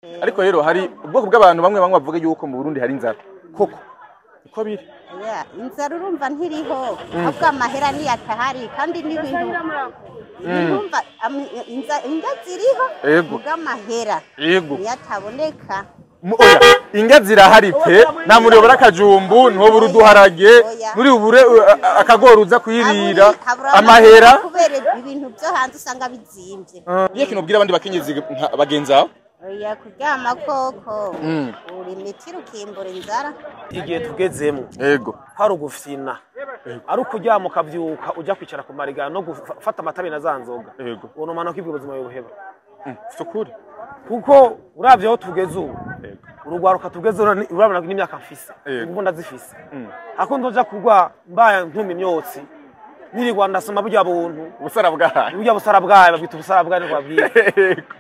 ariko rero hari ubwoko bw'abantu bamwe bavuga yuko mu Burundi hari inzara koko uko biri inzara urumva ntiriho ahubwo amahera niyatahari kandi n'ibintu urumva inga ziriho ubw'amahera niyataboneka oya inga zirahari pe nta muri obora akajumbu niho buri uduharage muri ubure akagoruza kwirira amahera kubera ibintu byo hanze usanga bizimvye niye kinobwira abandi bakenyezi bagenzaho oya kuryama koko uri mitiro kimbura inzara igihe tugezemo yego hari ugufina ari ukuryama ukavyuka ujya kwicara ku marigara no gufata amatabi na zanzoga yego uno mana ko ubuzima buheba sukuri kuko uravye aho tugeze ubu urugwaruka tugeze urabona n'imyaka mfise ubwo ndazifise ako ndoja kugwa mbaya ntumi imyotsi niri Rwanda soma burya buntu busara bwaha burya busara bwaha babita ubusara bwaha kwa bwiye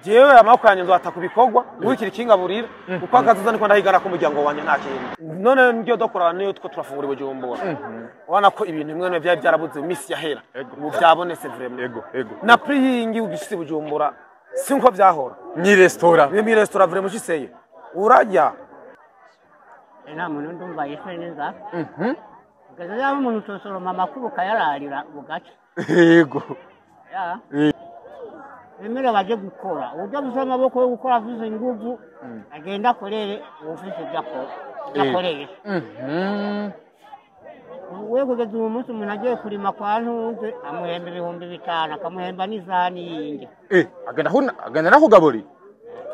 jewe amako yanje nzata kubikogwa wikiri kinga burira uko akazuza niko ndahigana ko muryango wanje nta kintu none ngiyo dokora niyo two turafungura Bujumbura ubona ko ibintu bimwe byari byarabuze misi yahera ubu byabonetse vraiment yego na priyingi ugishitse Bujumbura sinko byahora ni restaurant ni restaurant vraiment ushiseye urajya nta muntu ndumva yiswe neza gaza ya umuntu tosoroma makuru kayararira bugaca yego ya Emera baje gukora ujya gusoma amaboko yo gukora avuze inguvu agenda korere ofisi byakoreye wewe kugeza uyu munsi umuntu agiye kurima kwa ntunze amuhemba 5,000 akamuhemba n'izani yinge agana nakugaburi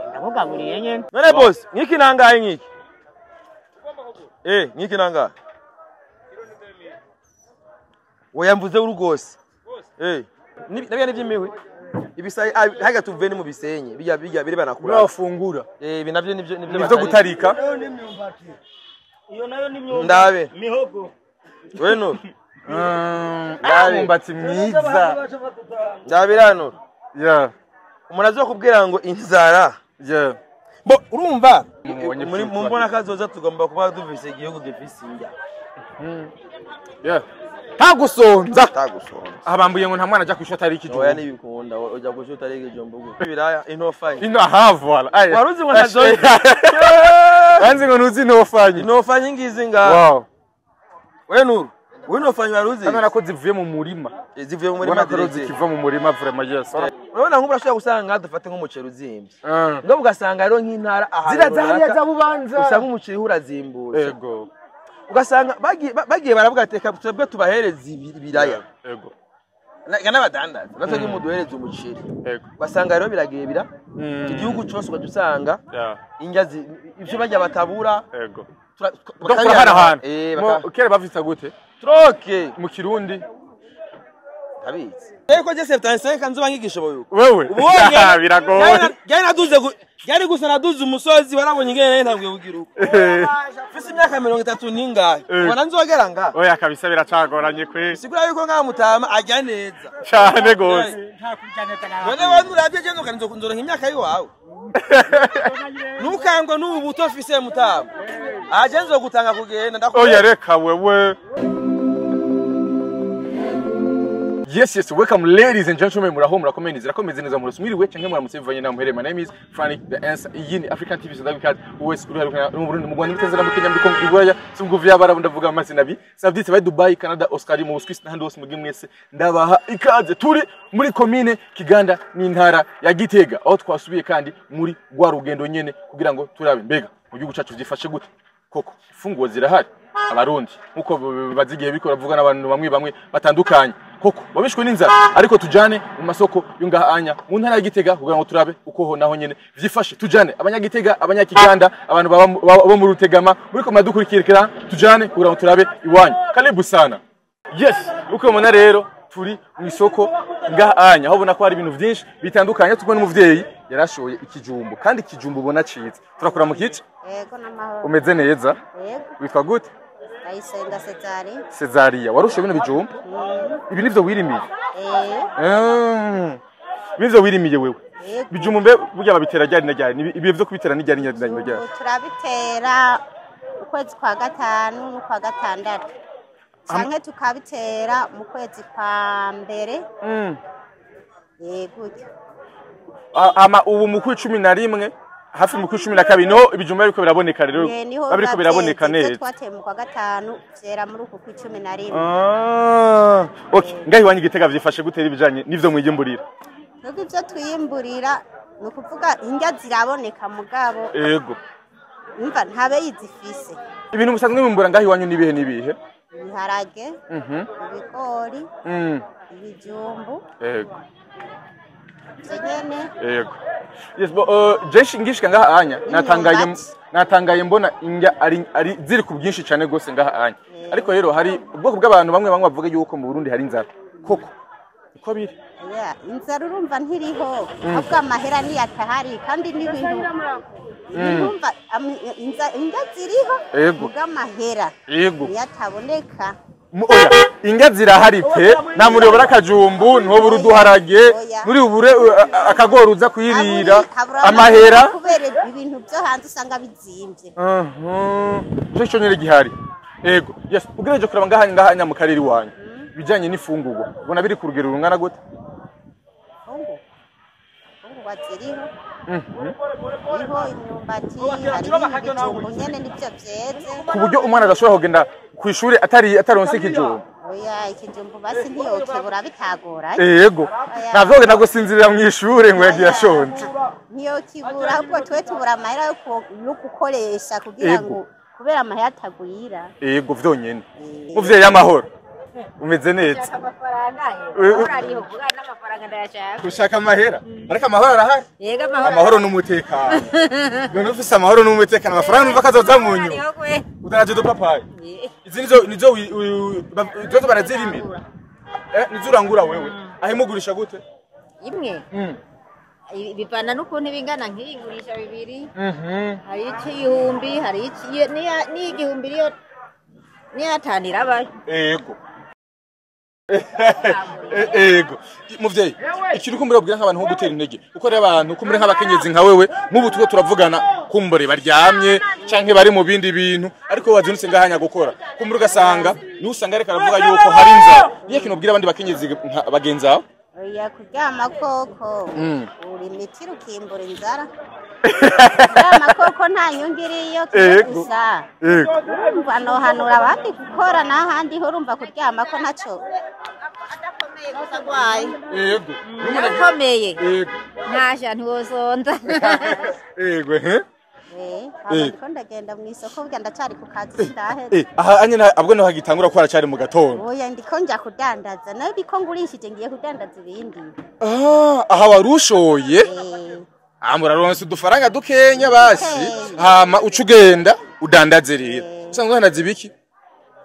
ndakugaburiye nyene none boss nkiki nangaye nkiki nkiki nangaye Oyamvuze urugose nabya nivyimiwe ibisa haga tuveni mu bisenye bijya biri banakura bafungura ibi navyo nivyo gutarika iyo nayo ni myumba ndabe mihogo weno umbatsi mwiza ndabirano umuntu azokubwira ngo inzara bo urumva muri mbona kazoza tugomba kuba duvise igihugu gifise injya tagusonza abambuye ngo nta mwana aja kwishota ari ikijumbo oya nibikunda ujya kwishota ari ikijumbo biraya intofanye voilà waruzi ngo nazoye kanzi ngo nuzi intofanye ngizi nga winofanye waruzi kana nako zivuye mu murima zivuye mu murima zikiva mu murima vraiment yes urabona nk'ubura shaka gusanga dufate nk'umuceri uzimvye ngo bugasanga rero nk'intara zira zahariya za bubanza usanga umuceri urazimbuye yego ugasanga bagiye baravuga teka twebwe tubahereza ibiraya yego n'abadandaza natwe nk'umuduhereza umuceri ugasanga rero biragebira igihugu cyose ukadusanga ingazi ivyo bajya batabura yego tukahana kera bavita gute troke mu kirundi abitse eko je 75 kanzuba ngigisha boyo wewe biragoye Gari gusa naduze umusozi warabonye ingene ntambwe bugiruko fisi imyaka 30 ningahe ubona nzogera nga oya kabisa biracagoranye kwe sigura yuko nga mutama ajya neza cyane gose nta kuryaneta none wantu ravye je nzokanzo kunzora nk'imyaka yiwawe nukangwa n'ubu buto fise mutama aje nzogutanga kugenda ndakubona oya reka wewe Yes, welcome ladies and gentlemen. Murakomeye neza murasumiriwe canke muramutse na muhere. My name is Franny the answer yini African TV South Africa. Wese uri mu Burundi mu Rwanda bitezera mu Kenya muri Kongo Ivoya sumgu vyabara ndavuga amazina bi. Savditse bari Dubai, Canada, Oscar mu Swiss n'ahandi hose mugi mwese. Ndabaha ikaze turi muri commune Kiganda n'intara ya Gitega. Aho twasubiye kandi muri gwa rugendo nyene kugira ngo turabe mbega mu gihugu cyacu vyifashe gute. Koko ifunguo zirahari abarundi nkuko bazigiye bikora vuga n'abantu bamwe batandukanye koko babishwe n'inzara ariko tujane mu masoko yungahanya mu ntara ya Gitega kugira ngo turabe uko ho naho nyene vyifashe tujane abanyagitega abanyakiganda abantu bo mu Rutegama muri ko madukurikirikira tujane kugira ngo turabe iwanyu karibu sana yes uko mona rero turi mu isoko ngahanya aho ubona ko hari ibintu byinshi bitandukanye tukubona umuvyeyi yarashoye ikijumbo kandi ikijumbo ubona ciza turakura mu kici yego namahoro umeze neza yego witwa gute Ayisenga Cezaria warushe bino bijumbo ibi nivyo wirimiye Nivyo wirimiye wewe bijumbo mbe burya babitera ryari na ryari ibi byo kubitera ni ryari nyadanye ryari turabitera ukwezi kwa gatanu n'ukwa gatandatu canke tukabitera mu kwezi kwa mbere yego ama ubu mu 11 hafi mu 12 no ibijumba biriko biraboneka rero babiriko biraboneka neza twateye mu kwa gatanu vyera muri uku 11. Okay, ngahi wanyu Gitega vyifashe gutera ibijanye nivyo mwigimburira. Nuko ivyo twiyimburira no kuvuga indya ziraboneka mugabo. Yego. Umva ntabe yizifise. Ibintu musanzwe mwimbura ngahi wanyu nibihe? Ibiharage, ibigori, ibijumbu. Yego. Zegene. Yego. Yes, jeshi ngishika ngaha anya natangaye mbona indya ari ziri ku bwinshi cyane gose ngaha anya. Ariko rero hari ubwoko bw'abantu bamwe bavuga yuko mu Burundi hari inzara. Koko. Uko biri? Yeah, inzara urumva ntiriho. Ahubwo amahera ni yatahari kandi n'ibintu. Urumva indya ziriho. Ubwo amahera. Yego. Yataboneka. Oya, indya zirahari pe nta muriyobora akajumbu nto buru duharage muri ubure akagoruza kwirira amahera kubera ibintu byo hanze usanga bizimvye. Cyo nyere gihari. Yego. Yes, ugereje kuraba ngahanya mu kariri wanyu. Bijanye n'ifungurwa. Ubona biri ku rugero rungana gute? Fungurwa ziriho. Iho imyumbati hari ibijumbu nyene nivyo vyeze. Ku buryo umwana adashobora kugenda ku ishuri ataronse ikijumbu. Oya ikijumbu basi ntiyokebura bitagora. Yego. Navyo genda gusinzirira mu ishure ngo yagiye ashonje. Ntiyokibura ahubwo twe tubura amahera yo gukoresha kugira ngo kubera amahera atagwira. Yego vyonyene. Muvye y'amahoro. Umeze neza. Kushaka amahera. Ariko amahoro arahari. Yego amahoro n'umutekano. None ufise amahoro n'umutekano amafaranga numva kazoza munyu. Udaraje do papayi. Izi nizo barazirimira. Nizo urangura wewe. Ahe mugurisha gute? Imwe. Bipana n'ukuntu bingana nk'igurisha 2. Hari igihumbi, hari n'igihumbi riyo niyatanira abaye. Yego. Ego muvyeyi ikiri kumbura bwira nk'abantu ho gutera intege uko rero abantu kumbure nk'abakenyezi nka wewe nk'ubu tuko turavugana kumbure baryamye canke bari mu bindi bintu ariko wazinutse ngahanya gukora kumbure ugasanga nusanga reka aravuga yuko hari inzara niye kintu bwira abandi bakenyezi bagenzaho oya kuryama koko uri mitira ukimbura inzara kuryama koko nta nyungiriyo gusa urumva no hanura abandi gukora n'ahandi ho urumva kuryama ko ntaco yego nakomeye ntasha ntiwosonza yego ko ndagenda mu isoko bya ndacari ku kazi ndahe aha anye abwo no hagitangura ko aracari mu gatondo oya ndiko nja kudandaza nayo biko ngurishije ngiye kudandaza ibindi aha warushoye muraronse udufaranga dukenya basi hama ucugenda udandaze rero usanzwe hanazi ibiki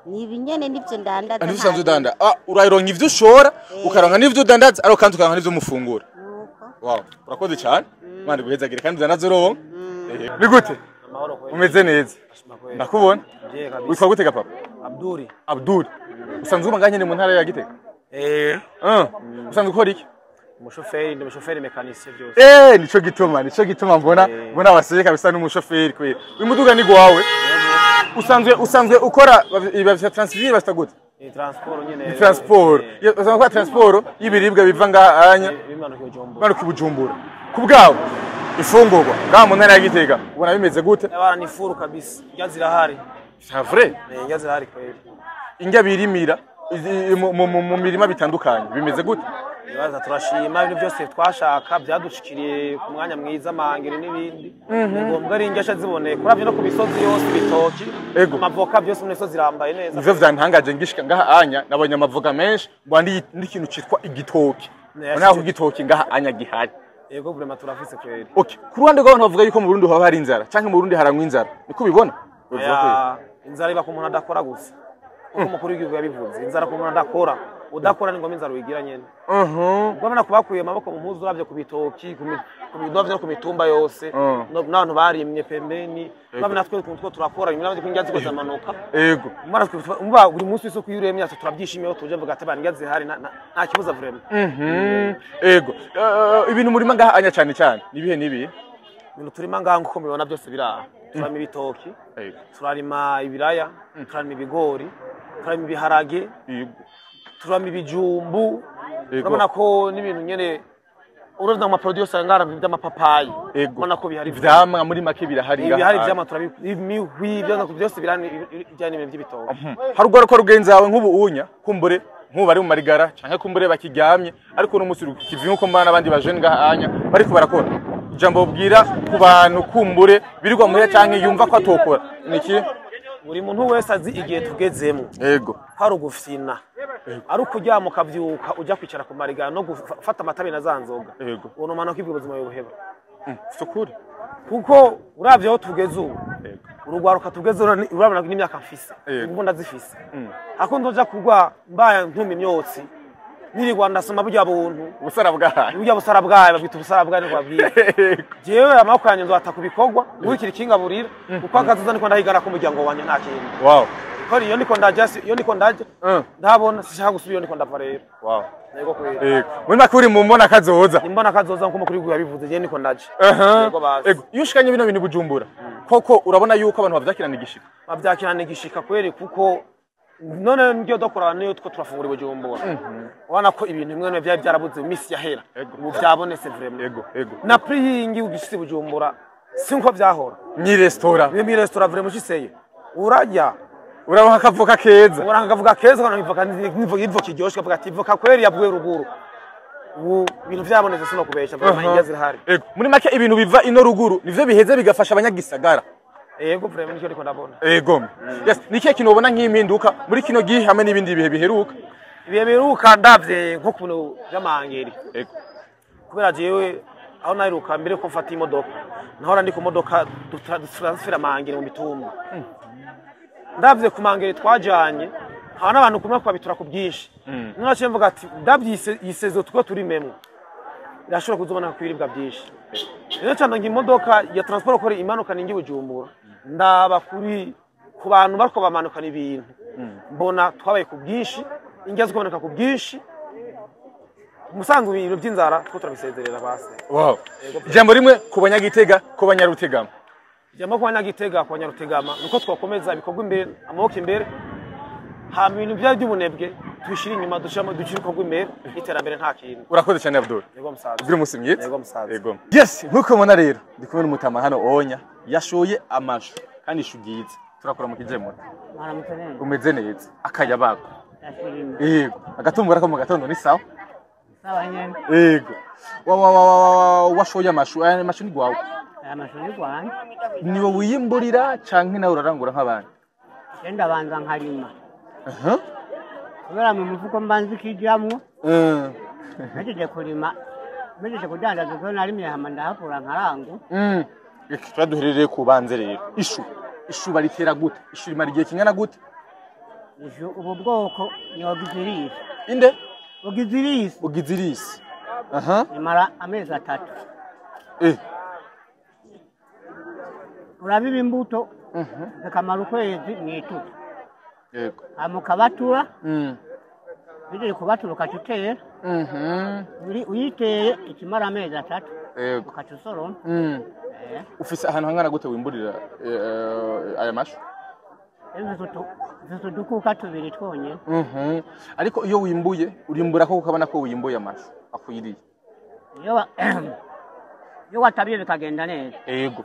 ni ibinyene nivyo ndandaza ari usanzwe udanda urayironka ivyo ushora ukaronka n'ivyo udandaza ariko kandi ukaronka n'ivyo mufungura wow urakoze cyane mande guhezagire kandi udandaza uronka ni gute umeze neza ndakubona witwa gute papa Abdul usanzwe ubanganye mu ntara ya Gitega usanzwe ukora iki umushoferi mekanisye byose nico gituma mbona abaseye kabisa n'umushoferi kwe wimuduga ni gwawe usanzwe ukora ibavya transfer basta gute transport nyene transport usanzwe ukora transport y'ibiribwa biva ngahanya bimanuka Bujumbura kubgawe ifungurwa ngaha mu ntara ya Gitega ubona bimeze gute abana ni furu kabisa indya zirahari c'est vrai indya zirahari kweli indya birimira mu mirima bitandukanye bimeze gute Ibaza turashima ibintu byose twashaka byadushikiriye ku mwanya mwiza mangere n'ibindi ngombwa ari ingesha zibone kuravye no ku bisozi yose bitoki amavoka byose mu misozi irambaye neza ivyo vyantangaje ngishika ngaha anya nabonye amavoka menshi bandi n'ikintu citwa igitoki naho igitoki ngaha anya gihari yego vraiment turafise kweli okay ku ruhande rw'abantu bavuga yuko mu Burundi haba hari inzara canke mu Burundi harangwa inzara niko bibona inzara iba ku muntu adakora gusa uko mukuru w'igihugu yabivuze inzara ku muntu adakora udakora ni ngoma inzara uyigira nyene ubwo kubakuye amaboko mu mpuzu uravye ku bitoki ku bidovye no ku mitumba yose n'abantu barimye pembeni babe natwe two turakora nyuma y'aho kwingazi ko zamanuka yego umva buri munsi wese kuyuremye ati turabyishimiye tuje mvuga ati bani ngazi hari nta kibuza vraiment yego ibintu murima ngaha anya cyane cyane nibihe ibintu turima ngaha uko mubibona byose biraha turarima ibitoki turarima ibiraya turarima ibigori turarima ibiharage turarima ibijumbu urabona ko n'ibintu nyene uroza ama producer ngara by'amapapayi ubona ko bihari vyamwa muri make birahari bihari vyama turabimihwi byo byose birani bijyanye by'ibitoke harugora ko rugenzawe nk'ubu unya kumbure nk'ubari mu marigara canke kumbure bakiryamye ariko no musuru kivi nkuko mbana abandi bajene ngahanya bariko barakora ijambo bwira ku bantu kumbure birirwa muri canke yumva ko atokora niki buri muntu wese azi igihe tugezemo yego hari ugufina ari ukuryama ukavyuka ujya kwicara ku marigara no gufata amatabi na zanzoga yego uno mana ko ubuzima buheba sukuri kuko uravye aho tugeze ubu urugwaruka tugeze urabona n'imyaka mfise imbunda zifise ako ndoja kugwa mbaya ntumi imyotsi nirirwa ndasoma burya buntu ubusara bwahaye burya busara bwahaye babita ubusara bwahaye rwabwira jewe amako yanjye nzata kubikogwa ngwikira ikinga burira uko akazuza niko ndahigana ku muryango wanje nta kintu wow kori iyo niko ndaje ndabona sishaka gusubira iyo niko ndava rero wow yego kwera muri makuri mu mbona kazoza imbona kazoza nko mukuri yabivuze je niko ndaje yego basi iyo ushikanye bino bintu Bujumbura koko urabona yuko abantu bavyakirana igishika bavyakirana igishika kwere kuko none ngiyo dokora niyo two turafungura Bujumbura ubona ko ibintu bimwe byari byarabuze imisi yahera ubu byabonetse vraiment yego na prihingi ugishitse Bujumbura sinko byahora ni restaurant vraiment giseye urajya urabaha akavuka keza uranga keza kana nivuka kiryoshye avuga ati vuka kweri yavuye ruguru ubu ibintu byabonetse sino kubesha vraiment ingia zirahari muri make ibintu biva ino ruguru nivyo biheze bigafasha abanyagisagara yego vraiment nicyo ndiko ndabona yego yes nikiye kintu ubona nk'impinduka muri kino gihe hamwe n'ibindi bihe biheruka ibihe biheruka ndavye nko kuno by'amangeri yego kubera jewe aho nayiruka mbere ko mfata imodoka nahora ndi ku modoka transfer amangeri mu mitumba ndavye ku mangeri twajanye hana n'abantu kumwe kwabitura ku byinshi none mvuga ati ndabyise yisezo tuko turi memwe irashobora kuzobona kwiribwa byinshi rero cyane ngimodoka ya transport kore imanuka ningi Bujumbura ndaba kuri ku bantu bariko bamanukana ibintu mbona twabaye ku byinshi ingeze kuboneka ku byinshi musanzwe ibintu by'inzara two turabisezerera base wow jambo rimwe ku banyagitega ku banyarutegama jambo ku banyagitega ku banyarutegama nuko twakomeza bikorwa imbere amaboko imbere ha ibintu by'ubunebwe twishira inyuma dushamo duciriko imbere iterambere nta kintu urakoze cyane Abdul yego musaza ugire umusimye yego musaza yego yes nkuko mubona rero ndi kumwe n'umutama hano onya yashoye amashu kandi ishugize turakora mu kijemo umeze neza akayabako yego agatumbura ko mu gatondo ni sawa sawa nyene yego washoye amashu aya amashu ni gwawe amashu ni gwanjye niwe wiyimburira canke nawe urarangura nk'abandi enda banza nkarima kubera mu mufuko mbanzi kijamwo naje kurima mejeje kudandaza ko narimye hama ndahakura nkarangu turaduherereye kubanze rero ishu baritera gute ishu rimara igihe kingana gute ishu ubu bwoko ni ogizirisi inde ogizirisi imara amezi 3 urabiba imbuto zikamara ukwezi mwitutu yego amukabatura biri kubatura ukacutera uyiteye ikimara amezi 3 yego ukacusoroma ufise ahantu hangana gute wimburira aya mashu Zizo dukuka tubiri twonye ariko iyo wimbuye urimbura ko ukabana ko wimbuye amashu akuyiriye iyo watabiye bikagenda neza yego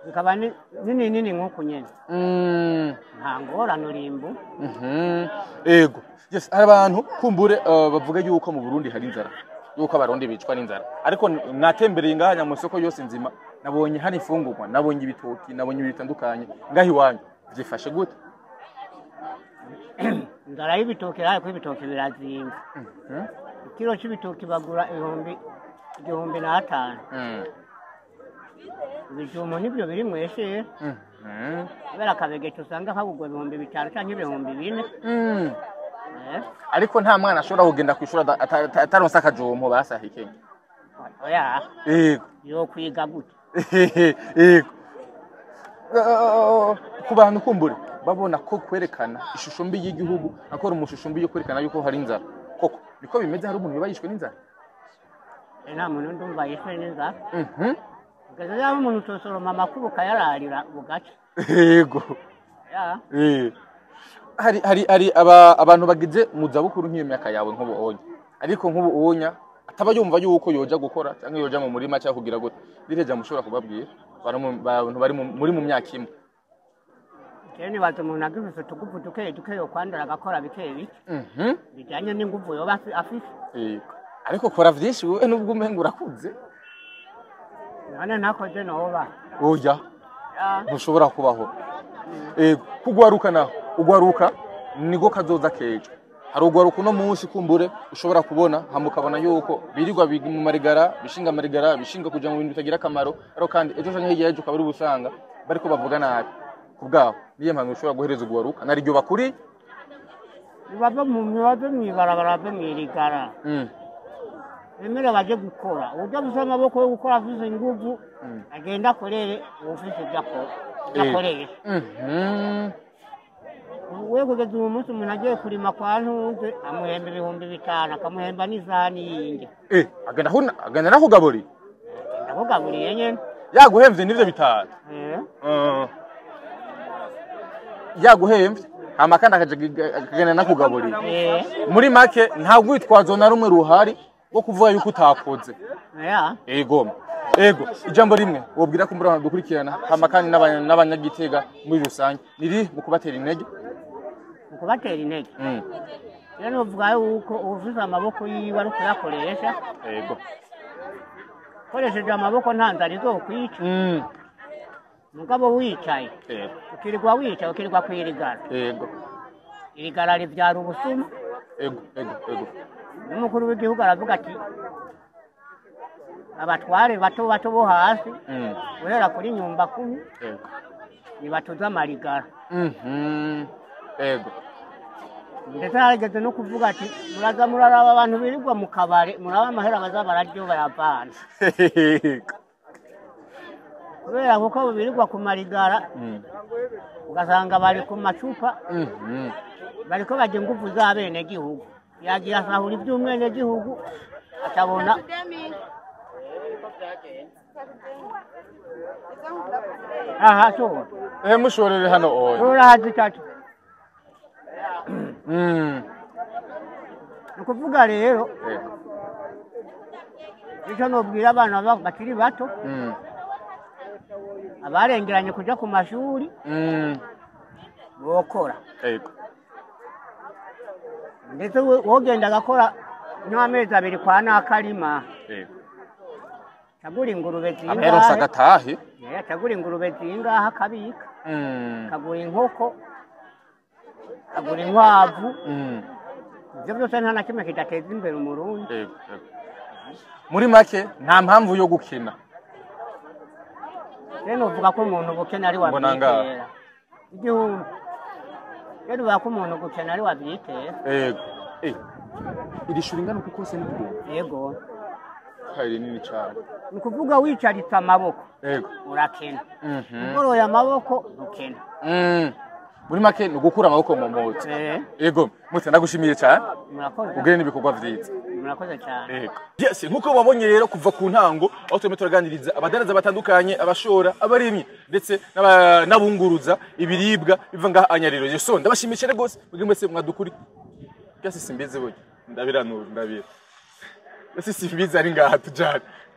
bikaba nini nkuko nyene nta ngorane urimbu yego yes abantu kumbure bavuga yuko mu Burundi hari inzara yuko abarundi bicwa n'inzara ariko natembereye ngahanya mu soko yose nzima nabonye hari ifungurwa nabonye ibitoki nabonye ibitandukanye ngahi wanyu byifashe gute inzara y'ibitoki raye ko ibitoki birazimba ikiro cy'ibitoki bagura 1500 ibijumbo nibyo biri mweshe kubera kabegete usanga kagugwa 5,000 cyangwa 4,000 ariko nta mwana ashobora kugenda kwishura ataronsa akajumbo basahikenya oya yego yo kwiga gute yego ku bantu kumbure babona ko kwerekana ishusho mbi y'igihugu akora umushusho mbi yo kwerekana yuko hari inzara koko niko bimeze hari umuntu bayishwe n'inzara nta muntu ndumva yishwe n'inzara gaza ya umuntu tosoroma makuru kayararira bugaca yego hari abantu bagize mu zabukuru nk'iyo myaka yawe nk'ubu onya ariko nk'ubu onya ataba yumva yuko yoja gukora cyangwa yoja mu murima cyangwa kugira gute bireja mushobora kubabwira abantu bari muri mu myaka imwe Keni bato umuntu agifise tugufu duke yo kwandura agakora bike bike bijanye n'inguvu yo afise ariko kora vyinshi wewe nubwo umenga urakuze nane nakoze noba oya ntushobora kubaho kugwaruka naho ugwaruka nigo kazoza kejo hari ugwaruka no munsi kumbure ushobora kubona hamukabona yuko birirwa mu marigara bishinga kuja mu bintu bitagira kamaro ariko kandi ejo canke hirya yejo kabari ubusanga bariko bavuga nabi kubgaho niye mpamwe ushobora guhereza ugwaruka nariryo bakuri baba mu mibazo mwibarabara be mwirigara Emera baje gukora uja busama amaboko yo gukora afise inguvu agenda akorere ufise byakoreye wewe kugeza umunsi umuntu agiye kurima kwa ntunze amuhemba 5,000 akamuhemba n'izani yinge agenda nakugaburi ndakugaburiye nyene yaguhemvye nivyo bitatu yaguhemvye hama kandi akagenda nakugaburi muri make nta gwitwazo na rumwe ruhari wo kuvuga yuko utakoze ego ijambo rimwe wobwira ko mbura dukurikirana hama kandi n'abanyagitega muri rusange niri mu kubatera intege rero uvuga yuko ufise amaboko yiwe ari kuyakoresha koresheje amaboko nta nzara izokwica mugabo wicaye ukirirwa kwirigara irigara rivyara ubusuma n'umukuru w'igihugu aravuga ati abatware bato bo hasi guhera kuri nyumba kumi nibatuza amarigara ndetse harageze no kuvuga ati muraza muraraba abantu birirwa mu kabare muraba amahera baza bararyo bayavana kubera kuko birirwa ku marigara ugasanga bari ku macupa bariko baje ingufu z'abene gihugu yagira asahura iby'umwene gihugu atabona so mushorere hano oya urahazi tatu nukuvuga rero icyo nobwira abana bakiri bato abarengeranye kuja ku mashuri bokora ndetse wogenda agakora nk'amezi 2 kwa nakarima tagura ingurube zingahe ameronsa agatahe tagura ingurube zingahe akabika kagura inkoko kagura inkwavu ibyo byose nta na kimwe kidateza imbere umurundi muri make nta mpamvu yo gukina rero uvuga ko umuntu gukena ari wabyitera igihumbi rero uvuga ko umuntu gukena ari wabyitera iri shuri ingana uko kose n'ibyo yego hari nini cyane ni kuvuga wicaritse amaboko urakena ugoroye amaboko ukena muri make ni ugukura amaboko mu mutsi yego mutse ndagushimiye cyane ugire n'ibikorwa vyiza murakoze cyane yes nkuko wabonye rero kuva ku ntango aho turimo turaganiriza abadaraza batandukanye abashora abarimyi ndetse n'abunguruza ibiribwa biva ngaha anyariro yeso ndabashimishije rwose mugire mwese mwadukuri byase simbize boye ndabiranura ndabira ese simbize ari ngaha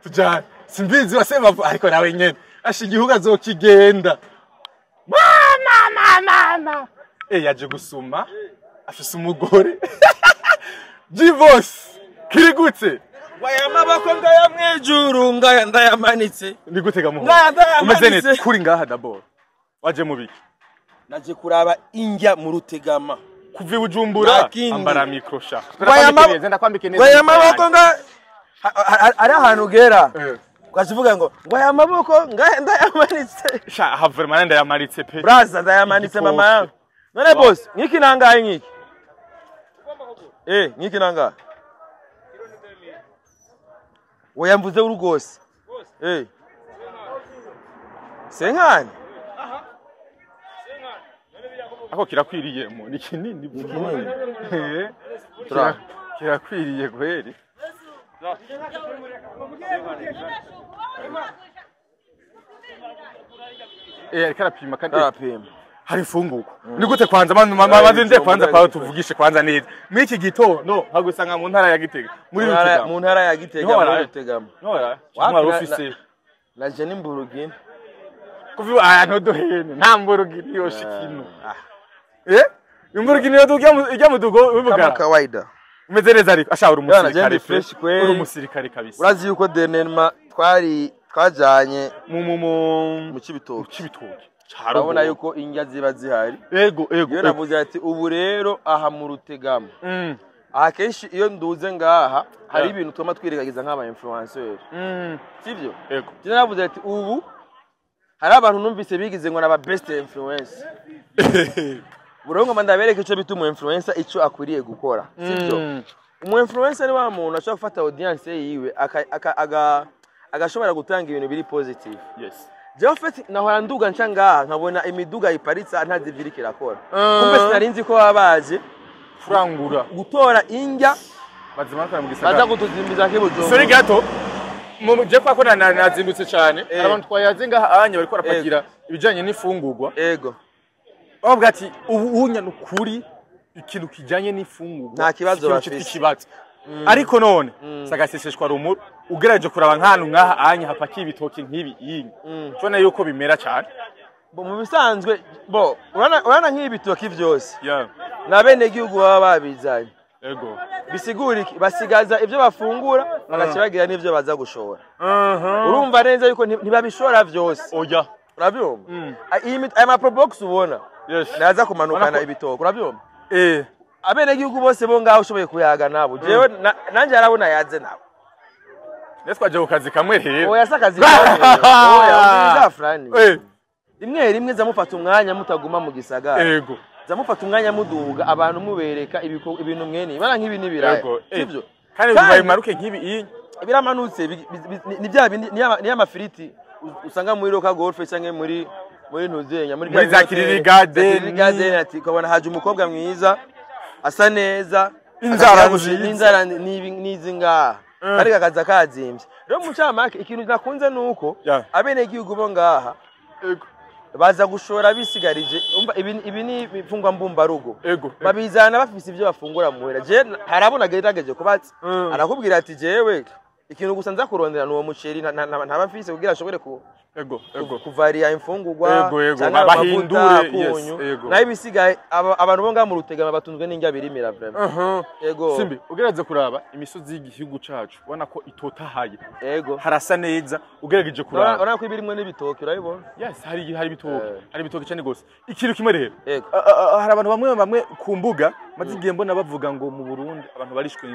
tujana simbize wasema ariko nawe nyene ashigihuga azokigenda mama yaje gusuma afise umugore Jivos kirigutse waya mabako ngaya mwijuru ngaya ndayamanitse ndi gutega muho umeze neza kuri ngaha dabord waje mubiki naje kuraba injya mu rutegama kuva Bujumbura ambara microsha waya mabako nga ari ahantu gera kwazivuga ngo waya maboko ngaya ndayamanitse sha haverman ndayamanitse pe braza ndayamanitse mama yangu none boss nkiki nangaye nkiki nkiki nangaye oya mvuze urugose senkani ako kirakwiriye mu ni kinini kirakwiriye kweri karapima kandi hari imfunguko ni gute kwanza maze nje kwanza kwa tuvugishe kwanza neza muri iki gitondo hagusanga mu ntara ya Gitega muri Rutegama mu ntara ya Gitega muri Rutegama nora mwari ofisi naje n'imburugine kuvi ahantu dohene nta mburugine yoshikino imburugine ijya mudugo ubugara kama kawaida umeze neza ariko ashahura umusirikare fresh kweli uri umusirikare kabisa urazi yuko denenma twajanye mu Cibitoke urabona yuko indya ziba zihari ego iyo navuze ati ubu rero aha mu Rutegama aha kenshi iyo nduze ngaha hari ibintu twama twirekagiza nk'aba influencer sivyo ego je navuze ati ubu hari abantu numvise bigize ngo naba best influencer burongo mandabereke ico bituma influencer ico akwiriye gukora sivyo umu influencer ni wa muntu ashaka gufata audience yiwe agashobora gutanga ibintu biri positive yes jewe fete nahora nduga ncanga nkabona imiduga iparitsa ntazivirikira akora kumbe sinarinzi ko babaje furangura gutora indya bazimaka mu gisagara baza kutuzimbiza k'ibujumbu sori gato je kwa ko nazindutse cyane abantu twayaze ngaha anye bariko rapagira ibijanye n'ifungurwa ego bavuga ati ubunya nukuri ikintu kijanye n'ifungurwa nta kibazo bafise ariko none sagaseseshwa rumuru ugeraje kuraba nk'ahantu ngaha anye hapakiye ibitoki nk'ibi yinyi tubona yuko bimera cyane mu bisanzwe urana nk'ibitoki byose na bene gihugu baba babizanye ego bisigura iki basigaza ibyo bafungura bagakibagira n'ibyo baza gushora urumva neza yuko ntibabishora byose oya urabyumva aya maprobox ubona naza kumanukana ibitoki urabyumva abene gihugu bose bo ngaho ushoboye kuyaga nabo jewe nanje arabona yaze nabo neswaje ukazi kamwe rero oya sakazi oya ubiza frani rimwe zamufata umwanya mutaguma mu gisagara ego zamufata umwanya muduga abantu mubereka ibintu mwene bana nk'ibi nibiraye sivyo kandi bibaye maruke nk'ibi biramanutse ni bya ni amafiriti usanga muri Roka Golf cyangwa muri Ntuzenya muri Zakiriri Garden ati kabona haje umukobwa mwiza asa neza inzara nizi ngaha ariko akaza kazimbye rero mu cyamake ikintu nakunze nuko abene gihugu bo ngaha baza gushora bisigarije ibi ni bifungwa mbumba rugo babizana bafise ibyo bafungura muhera je harabona gerageje kubatse arakubwira ati jewe ikintu gusa nza kurondera nuwo muceri ntabafise kugira ashobore kuvaria imfungurwa cyangwa bahindure nayo bisigaye abantu bo ngamu Rutegama batunzwe n'indya birimira vraiment simbi ugerageje kuraba imisozi y'igihugu cacu ubona ko itotahaye harasa neza ugerageje kuraba urana ko ibirimwe n'ibitoki urabibona yes hari ibitoki cyane gose ikintu kimwe rero hari abantu bamwe ku mbuga mazigiye mbona bavuga ngo mu Burundi abantu barishwe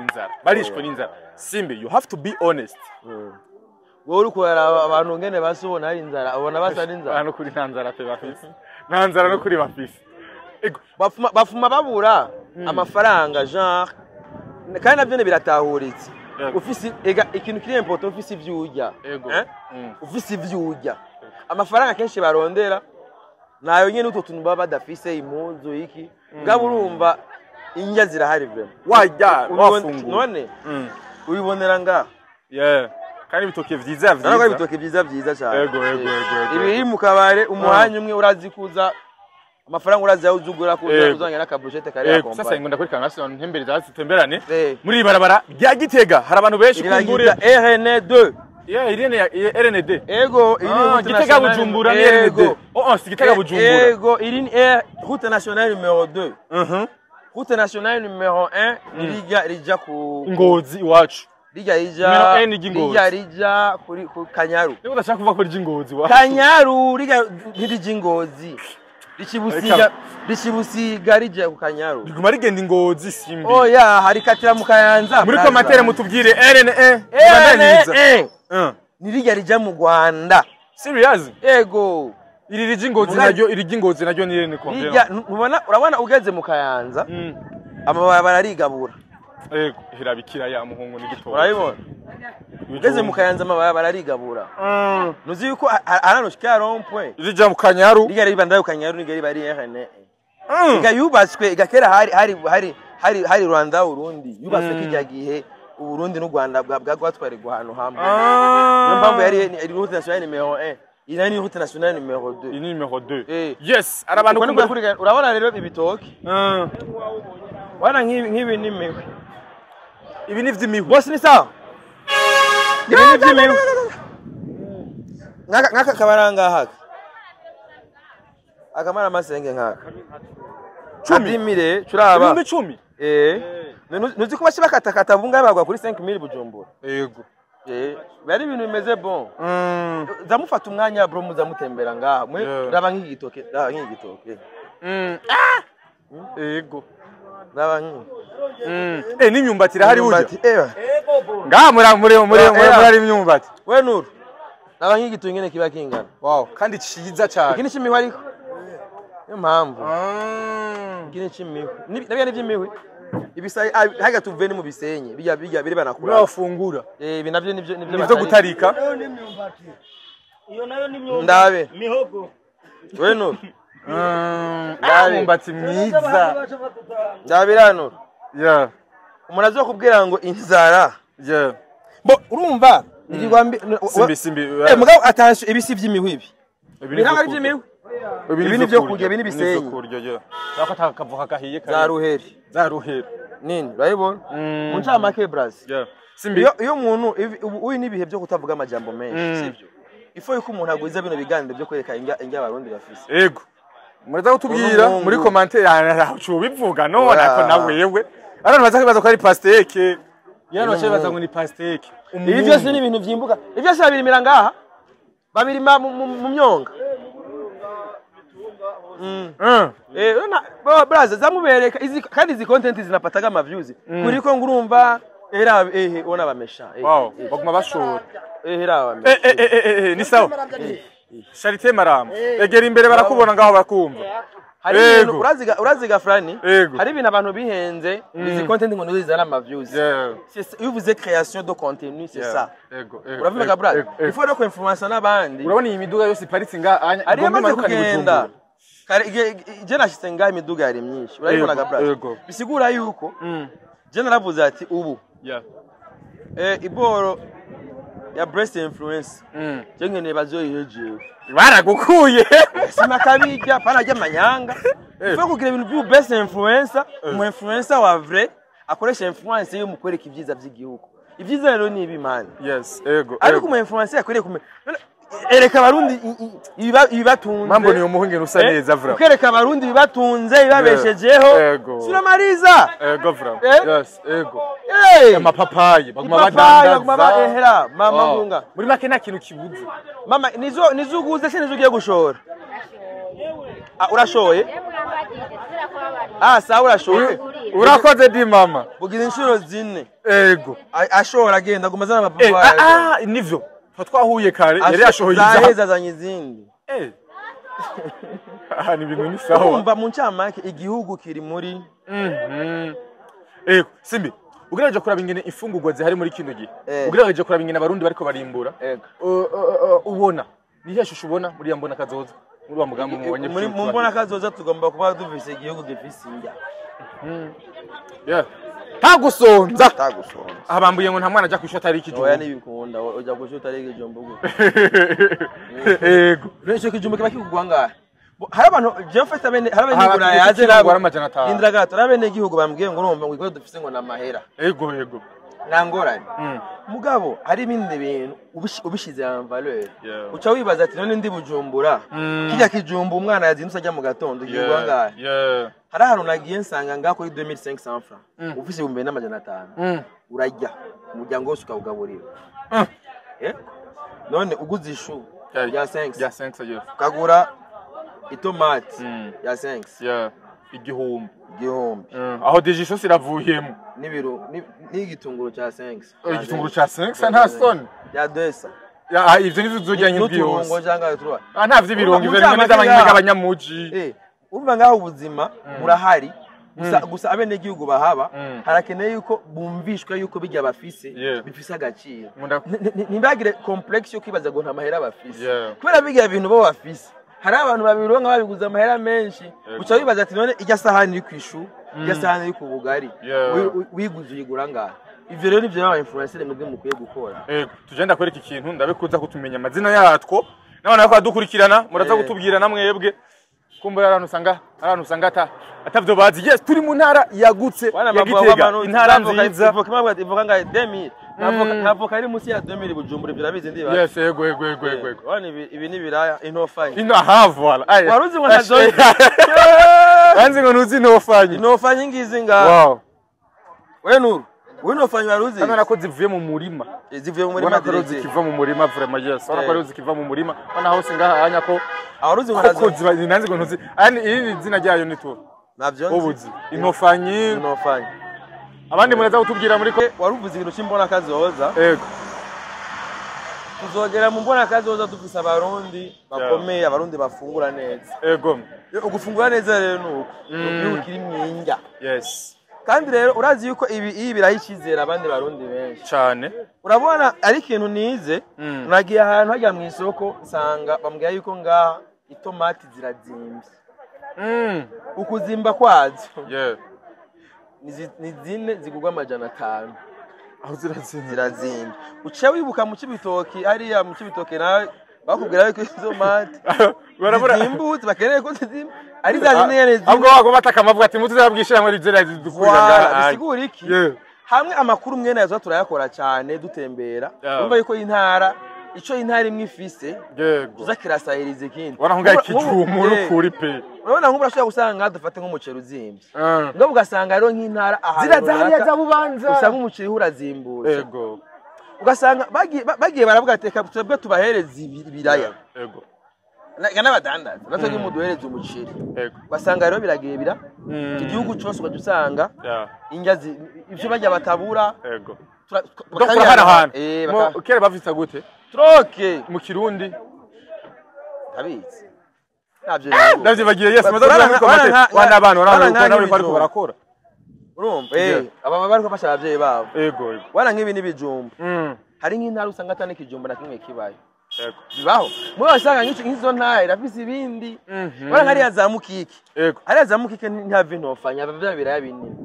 n'inzara simbi you have to be honest wowe ukorera abantu ngene basubona hari inzara abona basa n'inzara hano kuri ntanzara pe bafise ntanzara no kuri bafise bafuma babura amafaranga genre kandi navyo biratahuritse ufise ikintu kiri important ufise ivyurya ufise ivyurya amafaranga kenshi barondera nayo nyene uto tuntu baba badafise impuzu iki ngabo urumva indya zirahari vraiment wafungura none ubibonera nga kandi ibitoki vyiza nako ibitoki vyiza cyane ibi mu kabare umuhanya umwe urazikuza amafaranga urazi yaho uzugura ko uzanya n'akabushete kare ya kompa sasa ngunda kuri kanasi ntembere zazi temberane muri barabara rya Gitega hari abantu benshi kumbure RN2 irene ya RND ego Gitega Bujumbura ni RND si Gitega Bujumbura ego irine route nationale numéro 2 route nationale numéro 1 rija ku Ngozi iwacu rija kuri Kanyaru niba udashaka kuva kuri Ngozi wa Kanyaru rija Ngozi richibusiga rija ku Kanyaru riguma rigenda Ngozi simbi oya hari katira mu Kayanza muri ko matere mutubwire RNE nirija rija mu Rwanda serious ego iri rija Ngozi naryo ni RNE komplera urabona ugeze mu Kayanza amabara arigabura ego hirabikira ya muhungu n'igitoki urabibona ugeze mu Kayanza amabara arigabura nuzi yuko arano shika rond point rija mu Kanyaru riba ndayo Kanyaru nigari bari RNE yubatswe igakera hari Rwanda Burundi yubatswe kijya gihe Burundi n'u Rwanda bwagwatware guhano hamwe niyo mpamvu yari route nationale numéro 1 iyi nayo ni route nationale numero 2 iyi ni numero 2 Eh. yes arabantu Uko niko kurigana urabona rero ibitoki wana nk'ibi ni mihwi ibi ni vy'imihwi bose ni sawa ibi ni vy'imihwi nkaka kabaranga haka akamara masenge nkaka 10 curaba 10 nuzi ko bashiba katakata bunga bagwa kuri 5000 Bujumbura yego bari ibintu bimeze bon zamufata umwanya bro muzamutembera ngaha mwe raba nk'igitoke yego raba n'imyumbati irahari burya ngaha muri imyumbati we nuru raba nk'igitoke ngene kiba kingana wow kandi ciza cyane iki ni kimihwi ariko niyo mpamvu iki ni kimihwi nabya n'ivy'imihwi ibisa haga tuveni mu bisenye bijya biri banakura bafungura ibi navyo nivyo gutarika iyo nayo ni myumba ndabe mihogo we nuru imyumbati myiza ndabirano yeah umuntu azokubwira ngo inzara yeah bo urumva ndigwambi simbi mugabo attention ibisi vy'imihwibi ntabwo ari vy'imihwi ibi ni byo kurya ibi ni bisenyi nako atakavuka kahiye za ruheri nini urayibona mu ncamake bras yeah simbi iyo umuntu uyu nibihe byo kutavuga amajambo menshi sivyo ifo yuko umuntu agwiza bino biganiro byo kwereka inga abarundi bafise yego muraza kutubwira muri commentaire yacu bivuga no nako nawewe abantu baza kwibaza ko ari pasteke yana baza ngo ni pasteke ibi byose ni ibintu vyimbuka ibi byose babirimira ngaha babirima mu myonga braza zamubereka kandi izi content zinapataga ama views kuriko ngurumva era ona bamesha wow baguma bashora era bamesha ni sawa Charité Maramba egera imbere barakubona ngaho bakumva hari ibintu uraziga frani hari ibintu abantu bihenze izi content ngo nizana ama views iyo uvuze création de contenu c'est ça uravuga braza il faut no influencer n'abandi urabona iyi miduga yose iparitse nga ari amaze kugenda je nashitse ngaho imiduga yari myinshi urabibona braza bisigura yuko je naravuze ati ubu iboro ya breast influence je ngene bazoyihejewe baragukuye simakabijya panajya manyanga fo kugira ibintu byu breast influencer umu influencer wa vrai akoresha influence yo mukwereka ibyiza by'igihugu ibyiza rero ni ibimana yes ego ariko umu influencer akoreye ereka abarundi ibibatunze mambo ni umuhinge nusa neza vra ukereka abarundi ibibatunze ibabeshejeho sinamariza ego vra yes ego amapapayi baguma badandaza mama ngunga muri make nta kintu kibuze mama nizo uguze se nizo ugiye gushora urashoye sawa urashoye urakoze di mama bugize inshuro zine ego ashora agenda gumazana amapapayi nivyo twahuye kare yari yashohoye izaheza zanye izindi aha ni ibintu ni sawa umva mu ncamake igihugu kiri muri simbi ugerageje kuraba ingene ifungurwa zihari muri kino gihe ugerageje kuraba ingene abarundi bariko barimbura ubona ni heshusho ubona muri ya mbona kazoza muri wa mugambo mubonye muri mbona kazoza tugomba kuba dufise igihugu gifise injya tagusonza abambuye ngo nta mwana aja kwishota ari kijumbu oya nibikunda oja kwishota ari kijumbu yego rensho kijumbu kiba kigugwa ngahe hari abantu je fata bene hari abanyigura yaje nabo indira gato rabene igihugu bambwiye ngo urumva ngo dufise ngo namahera yego nangorane mugabo hari ibindi bintu ubishize ya valeur uca wibaza ati none ndi Bujumbura kijya kijumbu umwana yazindutse ajya mu gatondo kigwa ngahe hari ahantu nagiye nsanga ngaho kuri 2500 francs ufise 2500 urajya umuryango wose ukawugaburira none uguze ishu ya 5 kagura itomati ya 5 igihumbi aho dejisho siravuyemo n'ibiro n'igitunguru cya 5 igitunguru cya 5 nta soni ya 200 ivyo nivyo uzojyanye byose ngo janga tuwa nta vy'ibirungo ivyo rimwe n'abanyamuji urumva ngaho ubuzima burahari gusa abene gihugu bahaba harakeneye yuko bumvishwa yuko bijya bafise bifise agaciro ntibagire complex yo kwibaza ngo nta mahera bafise kubera bijya ibintu bo bafise hari abantu babironka babiguza amahera menshi uca wibaza ati none ijya sahani iri kwishu ijya sahani iri ku bugari wiguze uyigura ngaha ivyo rero nivyo aba influencer mwebwe mukwiye gukora tugenda kwereka ikintu ndabikuza kutumenya amazina yatwo nabana ko dukurikirana muraza gutubwira namwebwe kumbura arantu usanga atavyo bazi. Yes, turi mu ntara yagutse yagitega intara nziza ivuga nga 2000 navoka ari musi ya 2000 Bujumbura birabizi ndi ba. Yes, ego. Wani ibi ni biraya intofanye. Voilà. Waruzi ngo ntazoye. Wanzi ngo nuzi intofanye. Intofanye ngizi nga. Wow. We nofanye waruzi. Kana nako zivuye mu murima. Zivuye mu murima direct. Zikiva mu murima vraiment yes. Ora ko zikiva mu murima. Bana hose ngaha anya ko abaruzi ngo ntazoye. Nanzi ngo ntuzi. Ani iri zina ryayo ni to. Navyo ubuzi intofanye. Abandi muraza gutubwira muri ko waruvuze ibintu cimbona kazoza. Ego. Tuzogera mu mbona kazoza dufisa abarundi bakomeye abarundi bafungura neza. Ego. Ugufungura neza rero nuko. Ukiri mwinga. Yes. Kandi rero urazi yuko ibi birahicizera abandi barundi benshi cyane. Urabona ari ikintu nize nagiye ahantu hajya mu isoko sanga bambwiye yuko ngaha itomati zirazimbye. Ukuzimba kwazo. Yeah. Ni zine zigugwa amajana 5. Aho zirazimbye. Uce wibuka mu Cibitoke hariya mu Cibitoke nawe bakubwira yuko izo mati zimbutse bakeneye ko zizimba ari za nene ahubwo wagomba takamavuga ati mutu zabwishira muri zera zidukurira bisigura iki hamwe amakuru mwene yazo turayakora cyane dutembera urumva yuko intara ico intara imwe ifise tuzakirasahiriza ikindi wana hunga ikijumu n'ukuri pe urabona nk'ubura shaka gusanga dufate nk'umuceri uzimbye ngo bugasanga rero nk'intara ahantu zirazahariya za bubanza usanga umuceri urazimbutse yego ugasanga bagiye baravuga teka twebwe tubahereza ibiraya yego n'abadandaza natwe muduhereza umuceri ugasanga rero biragiye bira igihugu cyose ukajusanga injya ivyo bajya batabura yego tukahana kera bavita gute troke mu Kirundi tabizi navyo bagiye yes mazaza muri komate wana abantu nawe bariko barakora urumva aba bariko bashaka abavyeyi babo yego wana nk'ibi n'ibijumba hari nk'intara usanga atane kijumba na kimwe kibaye yego bibaho mwe wasanga nk'izo ntara irafise ibindi wana nkari yazamukike yego ari yazamukike ntave ntofanya abavyeyi biraya binini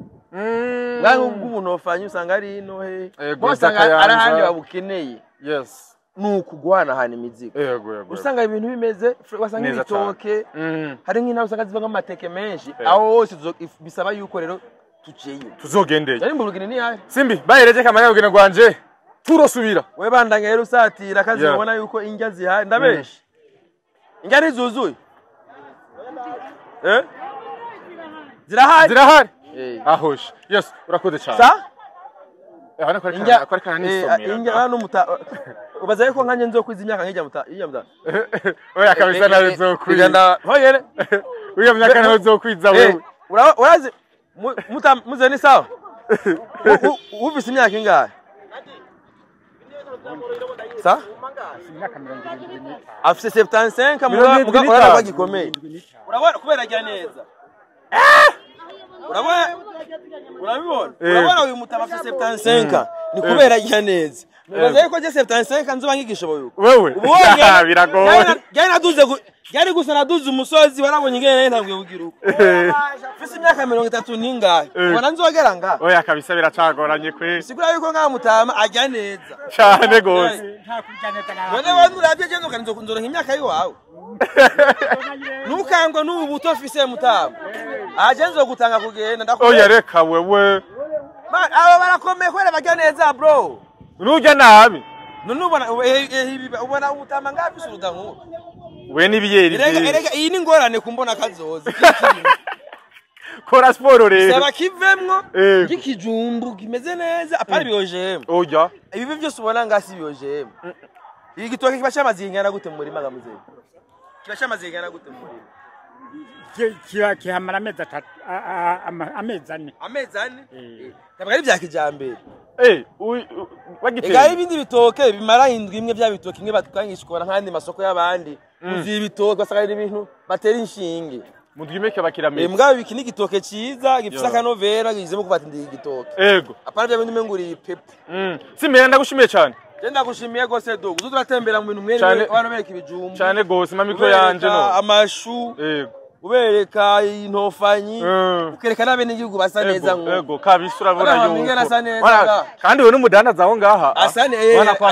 ngango umuntu ofanya usanga ari ino he usanga arahandi babukeneye yes nuko guhana hana imizigo yego usanga ibintu bimeze wasanga ibitoke hari nk'intara usanga ziva nk'amateke menshi aho hose bisaba yuko rero tuzogendeye ari mburugine ni yahe simbi bahereje kamanya rugine gwanje turosubira we bandanga rero usatira kazi ubona yuko injya zihari ndabeshi injya nizuzuye zirahari ahoshe yes urakoze cyane sa hano kwa kana nisomera injya hano muta ubaza yuko nkanye nzokwiza imyaka nkijya muta oya kabisa nawe nzokwiza hoyere uyo myaka nawe nzokwiza wewe urazi muze ni sawa ufise imyaka ingahe sa afise 75 mugora bagikomeye urabona kubera ajya neza urabona uyu mutaba afise 75 ni kubera ajya neza mubaza yuko je 75 nzoba nkigishoboye wewe biragoye Gari gusa naduze umusozi warabonye ingene ntabwo ugira uko. Fisi imyaka 30 ningahe. Ubona nzogera nga. Oya kabisa biracagoranye kwe. Sigura yuko nga mutama ajya neza. Cyane gose. Nta kuryaneta nawe. None wantu uravye je nzokanzo kunzora nk'imyaka yiwawe. Nukango n'ubuto fise mutama. Aje nzogutanga kugenda ndakubona. Oya reka wewe. Aba barakomeye kwera bajya neza bro. Nujya nabi. None ubona ubutama ngapi surudangu. We nibiyeri. Erega iyi ni ngorane kumbona kazoza. Kora sport rero. Saba kivemwo gikijumbu kimeze neza apari biojeme. Oya. Ibi byose ubona ngasi biojeme. Iyi gitoke kibasha mazingana gute muri maga muze. Kibasha mazingana gute muri. Kihamara amezi 3 amezi 4. Amezi 4? Tabwa ari bya kijambere. Bagiteye. Ega ibindi bitoke bimara indwi imwe bya bitoke imwe batukangishikora nkandi masoko y'abandi. Uzi ibitoke basanga ibintu batera inshinge. Mudwimeke bakiramye. Mbwa iki ni gitoke ciza gifisa akanovera gizemo kubata ndi gitoke. Ego. Apana bya bindi menguri pepe. Simera ndagushimiye cyane. Genda gushimiye gose dogo. Uzo turatembera mu bintu mwene abantu bereka ibijumbu. Cyane gose ma mikro yanje no. Amashu. Ego. ubereka intofanyi ukereka n'abene igihugu basa neza ngo ego kabisa urabona yuko kandi we n'umudandaza aho ngaha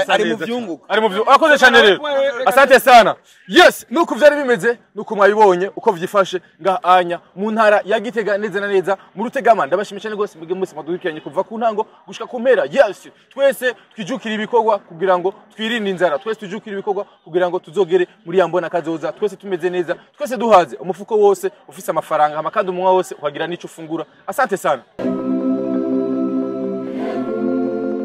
ari mu vyunguka ari mu vyunguka akoze cyane rero asante sana yes nuko vyari bimeze nuko mwabibonye uko vyifashe ngaha anya mu ntara ya Gitega neza na neza mu Rutegama ndabashimisha gose mwige mwese maduhikiranye kuva ku ntango gushika ku mpera yes twese twijukira ibikorwa kugira ngo twirinde inzara twese twijukira ibikorwa kugira ngo tuzogere muri yambona kazoza twese tumeze neza twese duhaze umufuko wose ufise amafaranga amakandi umunwa wose ukagira nico ufungura asante sana